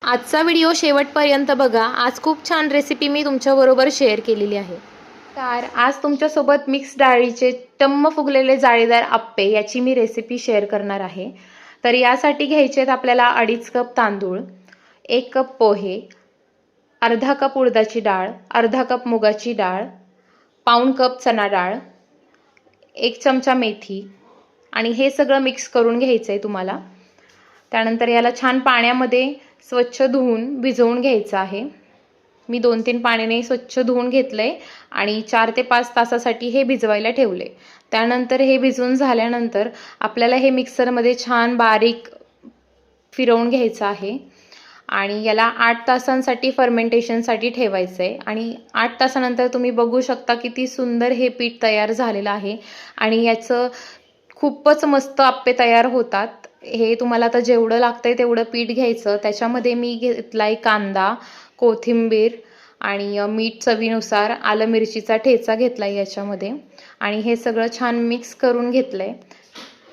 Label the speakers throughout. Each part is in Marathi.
Speaker 1: आजचा व्हिडिओ शेवटपर्यंत बघा. आज खूप छान रेसिपी मी तुमच्याबरोबर शेअर केलेली आहे. तर आज तुमच्यासोबत मिक्स डाळीचे टम्म फुगलेले जाळीदार आप्पे याची मी रेसिपी शेअर करणार आहे. तर यासाठी घ्यायचे आहेत आपल्याला 2.5 कप तांदूळ, 1 कप पोहे, अर्धा कप उडदाची डाळ, अर्धा कप मुगाची डाळ, पाऊण कप चणा डाळ, 1 चमचा मेथी आणि हे सगळं मिक्स करून घ्यायचं आहे तुम्हाला. त्यानंतर याला छान पाण्यामध्ये स्वच्छ धुवून भिजवून घ्यायचं आहे. मी 2-3 पाण्याने स्वच्छ धुवून घेतलंय आणि 4 ते 5 तासासाठी हे भिजवायला ठेवले. त्यानंतर हे भिजवून झाल्यानंतर आपल्याला हे मिक्सरमध्ये छान बारीक फिरवून घ्यायचं आहे आणि याला 8 तासांसाठी फर्मेंटेशनसाठी ठेवायचं आहे. आणि 8 तासानंतर तुम्ही बघू शकता किती सुंदर हे पीठ तयार झालेलं आहे आणि याचं खूपच मस्त आप्पे तयार होतात. हे तुम्हाला आता जेवढं लागतंय तेवढं पीठ घ्यायचं. त्याच्यामध्ये मी घेतलाय कांदा, कोथिंबीर आणि मीठ चवीनुसार, आलं मिरचीचा ठेचा घेतलाय याच्यामध्ये आणि हे सगळं छान मिक्स करून घेतलंय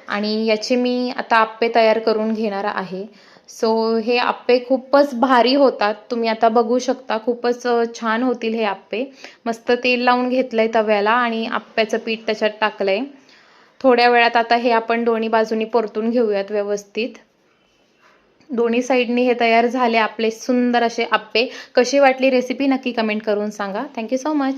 Speaker 1: आणि याचे मी आता आप्पे तयार करून घेणार आहे. सो हे आप्पे खूपच भारी होतात. तुम्ही आता बघू शकता खूपच छान होतील हे आप्पे. मस्त तेल लावून घेतलंय तव्याला आणि आप्प्याचं पीठ त्याच्यात टाकलंय. थोड्या वेळात आता हे आपण दोन्ही बाजूनी परतून घेऊयात व्यवस्थित. दोन्ही साईडनी हे तयार झाले आपले सुंदर असे आप्पे. कशी वाटली रेसिपी नक्की कमेंट करून सांगा. Thank you so much.